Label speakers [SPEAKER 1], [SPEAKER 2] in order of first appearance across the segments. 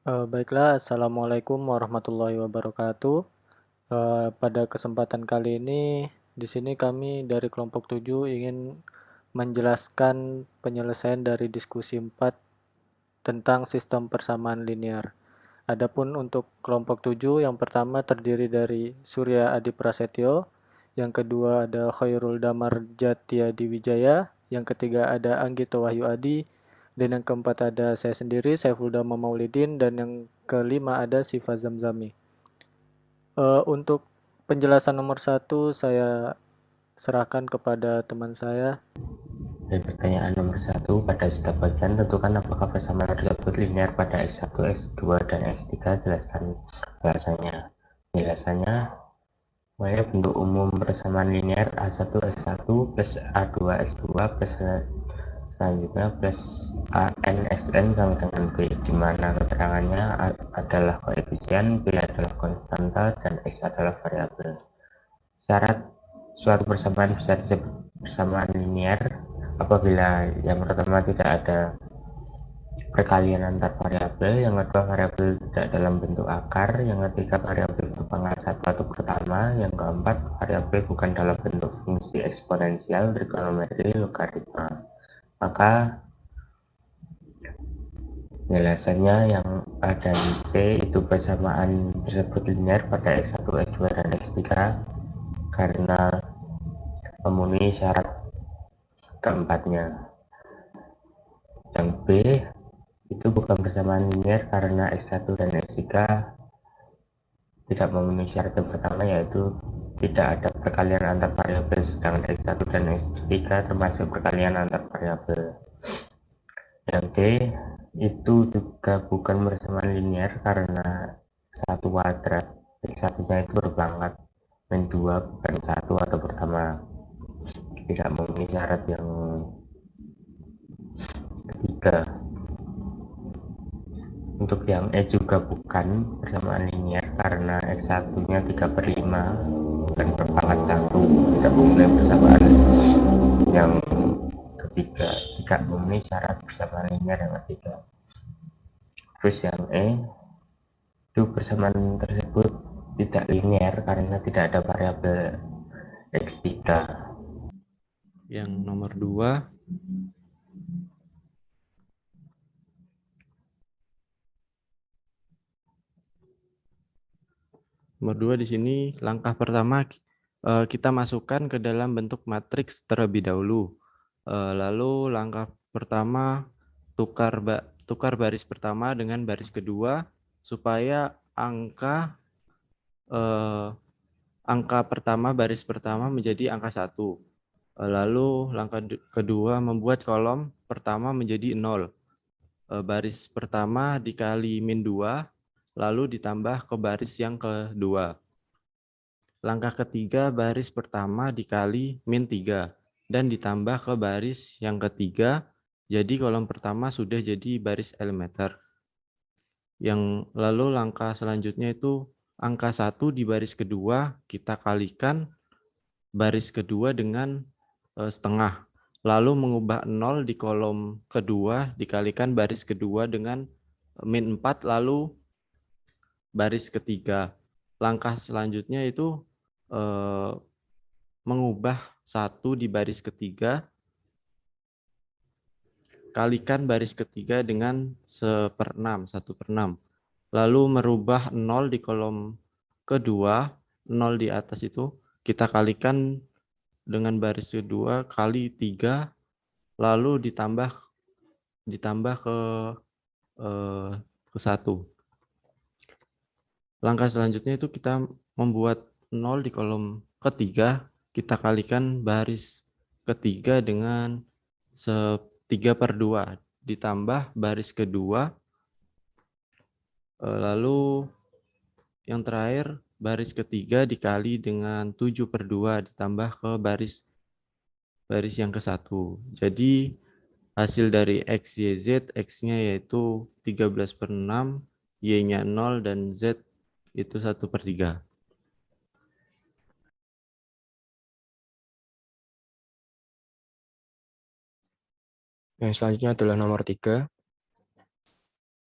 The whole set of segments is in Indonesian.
[SPEAKER 1] Baiklah, Assalamualaikum warahmatullahi wabarakatuh. Pada kesempatan kali ini, di sini kami dari kelompok 7 ingin menjelaskan penyelesaian dari diskusi 4 tentang sistem persamaan linear. Adapun untuk kelompok 7, yang pertama terdiri dari Surya Adi Prasetyo, yang kedua ada Khairul Damar Jatiadi Wijaya, yang ketiga ada Anggito Wahyu Adi, dan yang keempat ada saya sendiri, Saiful Dama Maulidin, dan yang kelima ada Sifa Zamzami. Untuk penjelasan nomor satu, saya serahkan kepada teman saya.
[SPEAKER 2] Dan pertanyaan nomor 1, pada setiap bagian tentukan apakah persamaan tersebut linear pada X1, X2, dan X3. Jelaskan bahasanya. Penjelasannya, mulai bentuk umum persamaan linear A1 X1 plus A2 X2 plus selanjutnya plus AN XN sama dengan B, di mana keterangannya adalah koefisien, B adalah konstanta, dan X adalah variabel. Syarat suatu persamaan bisa disebut persamaan linear apabila yang pertama tidak ada perkalian antar variabel, yang kedua variabel tidak dalam bentuk akar, yang ketiga variabel berpangkat satu atau pertama, yang keempat variabel bukan dalam bentuk fungsi eksponensial, trigonometri, logaritma. Maka penjelasannya yang A dan C itu persamaan tersebut linear pada X1, X2, dan X3 karena memenuhi syarat keempatnya. Yang B itu bukan persamaan linear karena X1 dan X3 tidak memenuhi syarat yang pertama, yaitu tidak ada perkalian antar variabel, sedangkan X1 dan X3 termasuk perkalian antar variabel. Yang D itu juga bukan persamaan linear karena satu kuadrat X1 nya itu berpangkat min 2 bukan 1 atau pertama, tidak memenuhi syarat yang ketiga. Untuk yang E juga bukan persamaan linear karena X1 nya 3/5 dan berpangkat 1, tidak memenuhi persamaan yang ketiga, tidak memenuhi syarat persamaan linear yang ketiga. Terus yang E itu persamaan tersebut tidak linear karena tidak ada variabel X3.
[SPEAKER 3] Yang nomor 2, di sini langkah pertama kita masukkan ke dalam bentuk matriks terlebih dahulu. Lalu langkah pertama tukar baris pertama dengan baris kedua supaya angka pertama baris pertama menjadi angka 1. Lalu langkah kedua membuat kolom pertama menjadi 0. Baris pertama dikali min 2, lalu ditambah ke baris yang kedua. Langkah ketiga, baris pertama dikali min 3, dan ditambah ke baris yang ketiga, jadi kolom pertama sudah jadi baris elementar. Yang lalu langkah selanjutnya itu angka 1 di baris kedua, kita kalikan baris kedua dengan setengah. Lalu mengubah 0 di kolom kedua, dikalikan baris kedua dengan min 4, lalu baris ketiga. Langkah selanjutnya itu mengubah 1 di baris ketiga, kalikan baris ketiga dengan 1/6. Lalu merubah 0 di kolom kedua, 0 di atas itu, kita kalikan dengan baris kedua kali 3, lalu ditambah ke 1. Langkah selanjutnya itu kita membuat 0 di kolom ketiga, kita kalikan baris ketiga dengan 3/2, ditambah baris kedua, lalu yang terakhir baris ketiga dikali dengan 7/2, ditambah ke baris yang ke-1. Jadi hasil dari X, Y, Z, X-nya yaitu 13/6, Y-nya 0, dan Z itu 1/3.
[SPEAKER 4] Yang selanjutnya adalah nomor 3.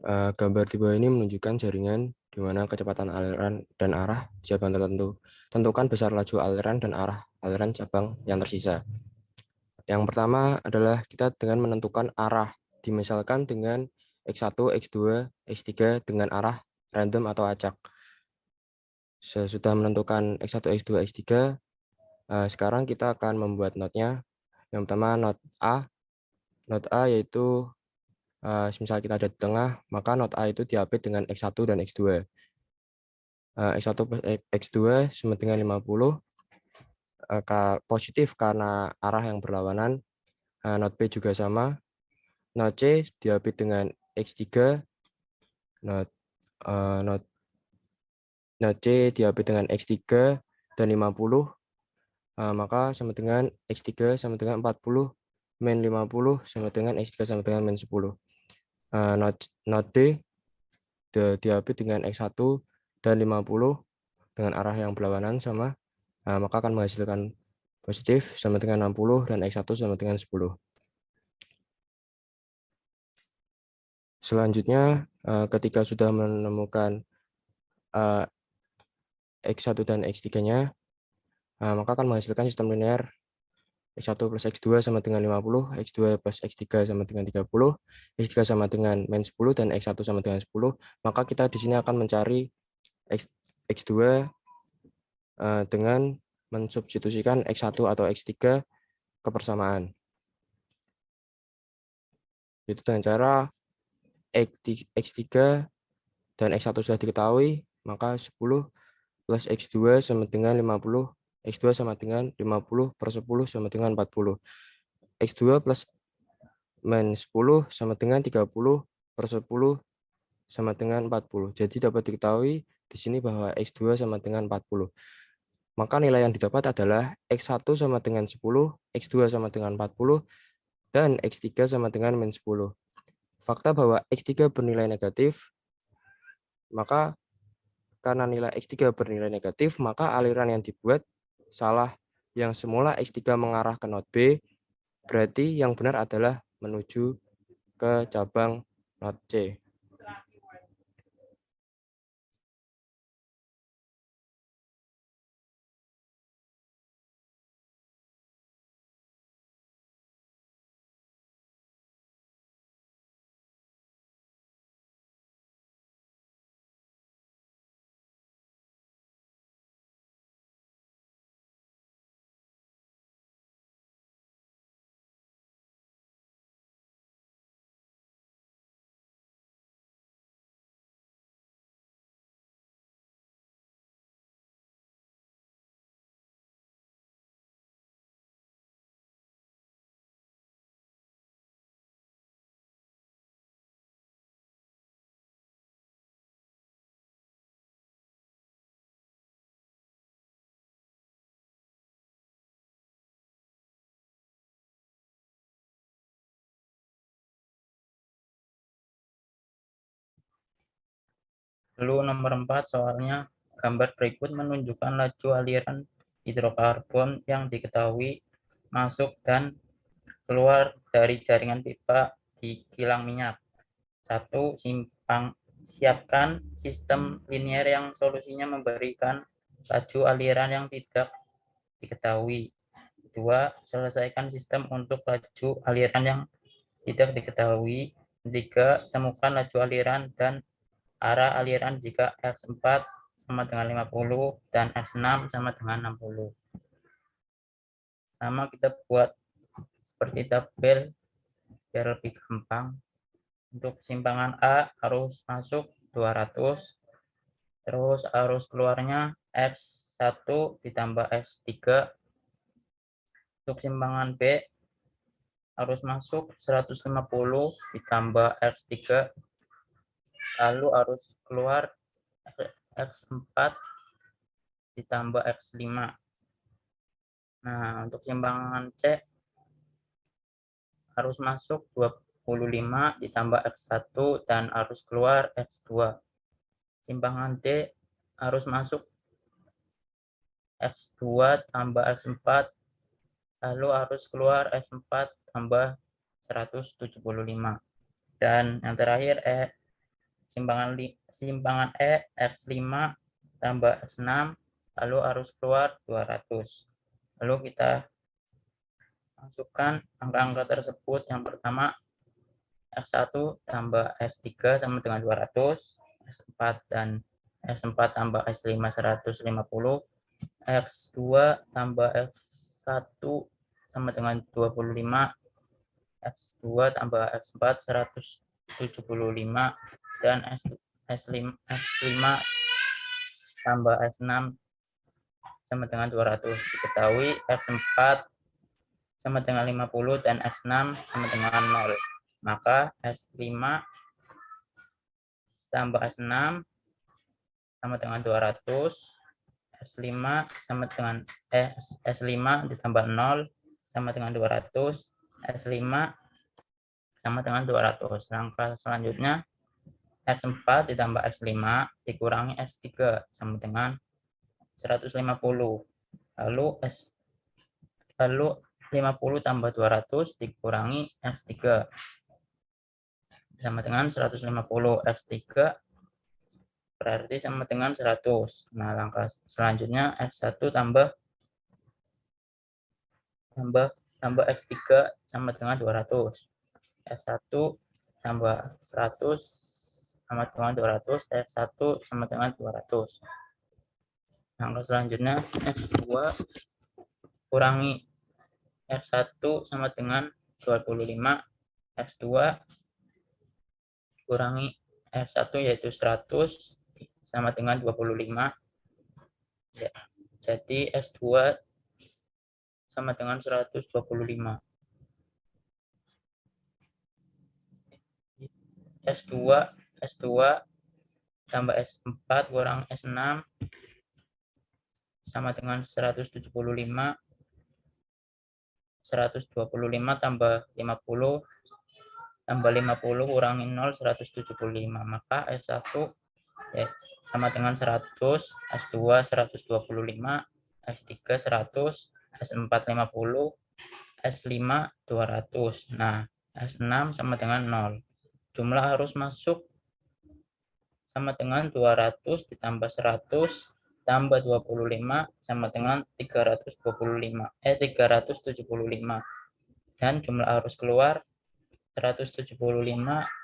[SPEAKER 4] Gambar di bawah ini menunjukkan jaringan di mana kecepatan aliran dan arah cabang tertentu. Tentukan besar laju aliran dan arah aliran cabang yang tersisa. Yang pertama adalah kita dengan menentukan arah, dimisalkan dengan X1, X2, X3 dengan arah random atau acak. Sesudah menentukan X1, X2, X3, sekarang kita akan membuat notnya. Yang pertama not A. Not A yaitu misal kita ada di tengah, maka not A itu diapit dengan X1 dan X2. X1 plus X2 sama dengan 50. Positif karena arah yang berlawanan. Not B juga sama. Not C diapit dengan X3. Not C diapit dengan X3 dan 50. Maka sama dengan X3 sama dengan 40 min 50 sama dengan X3 sama dengan min 10. Not D diapit dengan X1 dan 50 dengan arah yang berlawanan sama, maka akan menghasilkan positif sama dengan 60 dan X1 sama dengan 10. Selanjutnya, ketika sudah menemukan X1 dan X3-nya, maka akan menghasilkan sistem linear X1 plus X2 sama dengan 50, X2 plus X3 sama dengan 30, X3 sama dengan min 10, dan X1 sama dengan 10. Maka kita di sini akan mencari X2 dengan mensubstitusikan X1 atau X3 ke persamaan. Itu dengan cara X3 dan X1 sudah diketahui, maka 10 plus X2 sama dengan 50, X2 sama dengan 50 per 10 sama dengan 40. X2 plus min 10 sama dengan 30 per 10 sama dengan 40. Jadi dapat diketahui di sini bahwa X2 sama dengan 40. Maka nilai yang didapat adalah X1 sama dengan 10, X2 sama dengan 40, dan X3 sama dengan min 10. Fakta bahwa X3 bernilai negatif, maka karena nilai X3 bernilai negatif, maka aliran yang dibuat salah. Yang semula X3 mengarah ke not B, berarti yang benar adalah menuju ke cabang not C.
[SPEAKER 5] Lalu nomor 4 soalnya gambar berikut menunjukkan laju aliran hidrokarbon yang diketahui masuk dan keluar dari jaringan pipa di kilang minyak. 1. Siapkan sistem linear yang solusinya memberikan laju aliran yang tidak diketahui. 2. Selesaikan sistem untuk laju aliran yang tidak diketahui. 3. Temukan laju aliran dan arah aliran jika X4 sama dengan 50 dan X6 sama dengan 60. Pertama kita buat seperti tabel biar lebih gampang. Untuk simpangan A arus masuk 200, terus arus keluarnya X1 ditambah X3. Untuk simpangan B arus masuk 150 ditambah X3, lalu arus keluar X4 ditambah X5. Nah, untuk simpangan C arus masuk 25 ditambah X1 dan arus keluar X2. Simpangan D arus masuk X2 tambah X4, lalu arus keluar X4 tambah 175. Dan yang terakhir simpangan E X5 tambah X6, lalu arus keluar 200. Lalu kita masukkan angka-angka tersebut. Yang pertama, X1 tambah S3 sama dengan 200, S4 dan S4 tambah S5 150, X2 tambah X1 sama dengan 25, X2 tambah X4 175, dan X5 tambah X6 sama dengan 200. Diketahui X4 sama dengan 50 dan X6 sama dengan 0. Maka S5 tambah S6 sama dengan 200, S5 sama dengan S5 ditambah 0 sama dengan 200, S5 sama dengan 200. Langkah selanjutnya, X4 ditambah X5 dikurangi X3 sama dengan 150. Lalu 50 tambah 200 dikurangi X3 sama dengan 150. X3 berarti sama dengan 100. Nah, langkah selanjutnya X1 tambah X3 sama dengan 200. X1 tambah 100 sama dengan 200, X1 sama dengan 200. Langkah selanjutnya X2 kurangi X1 sama dengan 25, X2 kurangi X1 yaitu 100 sama dengan 25. Ya, jadi S2 sama dengan 125. S2 tambah S4 kurang S6 sama dengan 175. 125 tambah 50 kurangi 0 175. Maka S1 ya, sama dengan 100, S2 125, S3 100, S4 50, S5 200. Nah, S6 sama dengan 0. Jumlah arus masuk sama dengan 200 ditambah 100 tambah 25 sama dengan 375. Dan jumlah arus keluar 175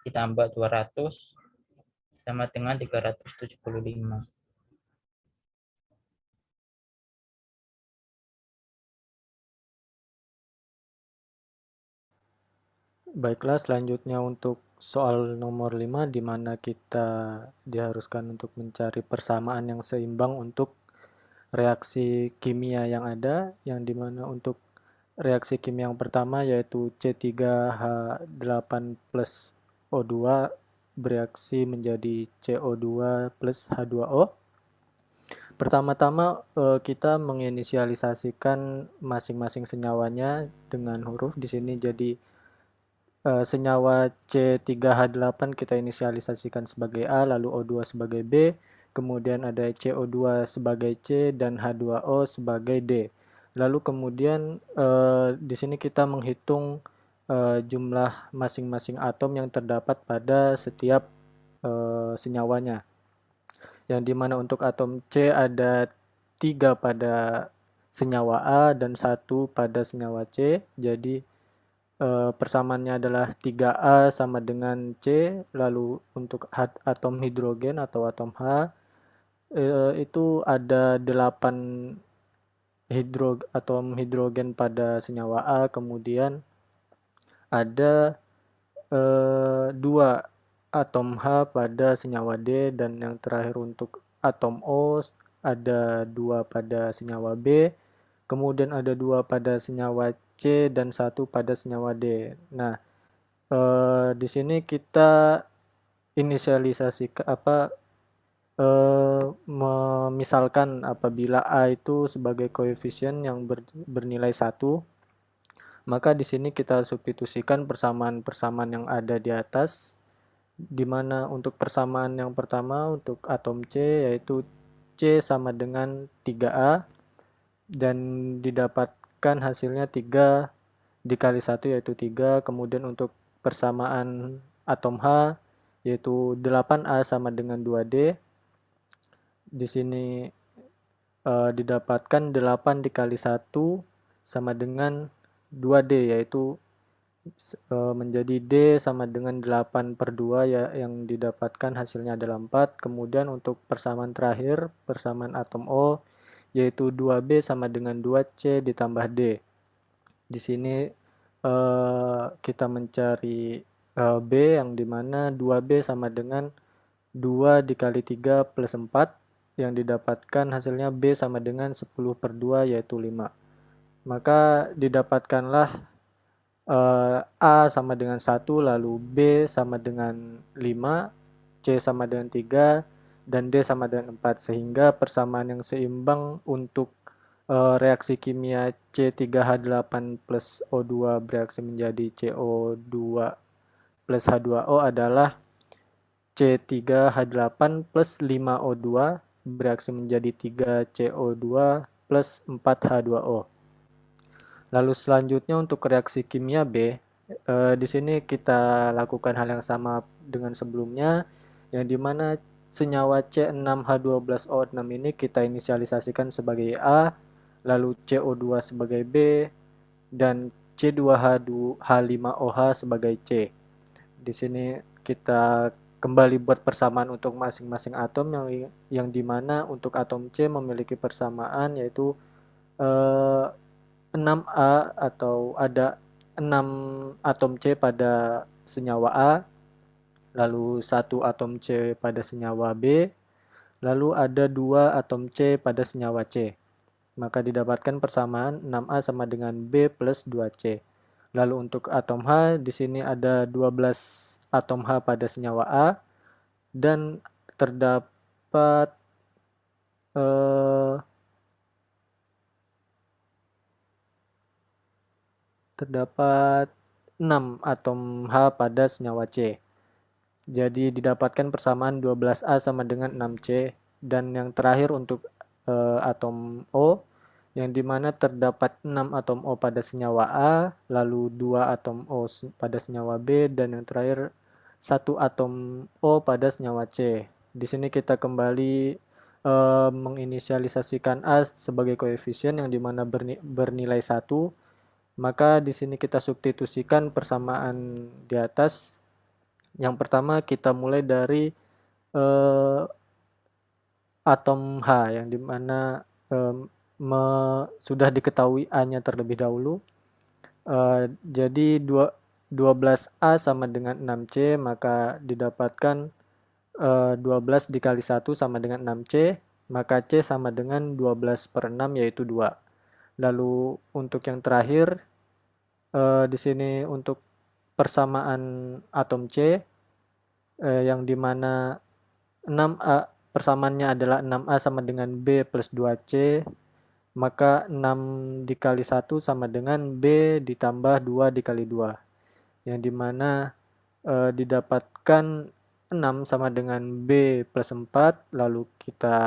[SPEAKER 5] ditambah 200 sama dengan 375.
[SPEAKER 1] Baiklah, selanjutnya untuk soal nomor 5, di mana kita diharuskan untuk mencari persamaan yang seimbang untuk reaksi kimia yang ada, yang dimana untuk reaksi kimia yang pertama yaitu C3H8 plus O2 bereaksi menjadi CO2 plus H2O. Pertama-tama kita menginisialisasikan masing-masing senyawanya dengan huruf. Di sini jadi senyawa C3H8 kita inisialisasikan sebagai A, lalu O2 sebagai B, kemudian ada CO2 sebagai C dan H2O sebagai D. Lalu kemudian di sini kita menghitung jumlah masing-masing atom yang terdapat pada setiap senyawanya. Yang dimana untuk atom C ada 3 pada senyawa A dan 1 pada senyawa C. Jadi persamaannya adalah 3A sama dengan C. Lalu untuk atom hidrogen atau atom H itu ada 8 atom hidrogen pada senyawa A, kemudian ada 2 atom H pada senyawa D, dan yang terakhir untuk atom O ada 2 pada senyawa B, kemudian ada 2 pada senyawa C dan 1 pada senyawa D. Nah, di sini kita inisialisasi memisalkan apabila A itu sebagai koefisien yang bernilai 1, maka di sini kita substitusikan persamaan-persamaan yang ada di atas, di mana untuk persamaan yang pertama untuk atom C yaitu C sama dengan 3A, dan didapatkan hasilnya 3 dikali 1 yaitu 3. Kemudian untuk persamaan atom H yaitu 8A sama dengan 2D. Di sini didapatkan 8 dikali 1 sama dengan 2D, yaitu menjadi D sama dengan 8/2 ya, yang didapatkan hasilnya adalah 4. Kemudian untuk persamaan terakhir, persamaan atom O, yaitu 2B sama dengan 2C ditambah D. Di sini kita mencari B, yang dimana 2B sama dengan 2 dikali 3 plus 4, yang didapatkan hasilnya B sama dengan 10/2 yaitu 5. Maka didapatkanlah A sama dengan 1, lalu B sama dengan 5, C sama dengan 3, dan D sama dengan 4, sehingga persamaan yang seimbang untuk reaksi kimia C3H8 plus O2 bereaksi menjadi CO2 plus H2O adalah C3H8 plus 5O2 bereaksi menjadi 3CO2 plus 4H2O. Lalu selanjutnya untuk reaksi kimia B, di sini kita lakukan hal yang sama dengan sebelumnya, yang dimana senyawa C6H12O6 ini kita inisialisasikan sebagai A, lalu CO2 sebagai B, dan C2H5OH sebagai C. Di sini kita kembali buat persamaan untuk masing-masing atom, yang dimana untuk atom C memiliki persamaan yaitu 6A, atau ada 6 atom C pada senyawa A, lalu 1 atom C pada senyawa B, lalu ada 2 atom C pada senyawa C. Maka didapatkan persamaan 6A sama dengan B plus 2C. Lalu untuk atom H, di sini ada 12 atom H pada senyawa A, dan terdapat terdapat 6 atom H pada senyawa C. Jadi didapatkan persamaan 12A sama dengan 6C. Dan yang terakhir untuk atom O, yang dimana terdapat 6 atom O pada senyawa A, lalu 2 atom O pada senyawa B, dan yang terakhir 1 atom O pada senyawa C. Di sini kita kembali menginisialisasikan A sebagai koefisien yang dimana bernilai 1. Maka di sini kita substitusikan persamaan di atas. Yang pertama kita mulai dari atom H, yang dimana sudah diketahui A-nya terlebih dahulu. Jadi 12A sama dengan 6C, maka didapatkan 12 dikali 1 sama dengan 6C, maka C sama dengan 12/6 yaitu 2. Lalu untuk yang terakhir, di sini untuk persamaan atom C, yang dimana 6A, persamaannya adalah 6A sama dengan B plus 2C, maka 6 dikali 1 sama dengan B ditambah 2 dikali 2, yang dimana didapatkan 6 sama dengan B plus 4, lalu kita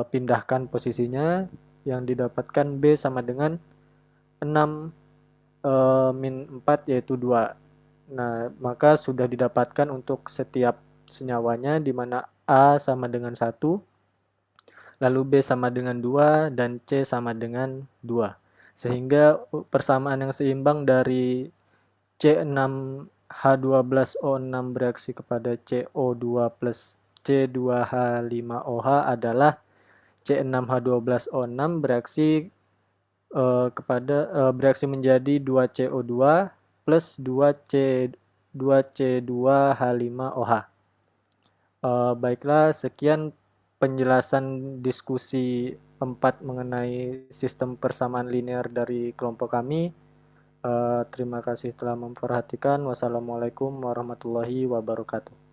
[SPEAKER 1] pindahkan posisinya, yang didapatkan B sama dengan 6 min 4 yaitu 2. Nah, maka sudah didapatkan untuk setiap senyawanya, di mana A sama dengan 1, lalu B sama dengan 2, dan C sama dengan 2. Sehingga persamaan yang seimbang dari C6H12O6 bereaksi kepada CO2 plus C2H5OH adalah C6H12O6 bereaksi bereaksi menjadi 2CO2 plus 2C2H5OH. Baiklah, sekian penjelasan diskusi 4 mengenai sistem persamaan linear dari kelompok kami. Terima kasih telah memperhatikan. Wassalamualaikum warahmatullahi wabarakatuh.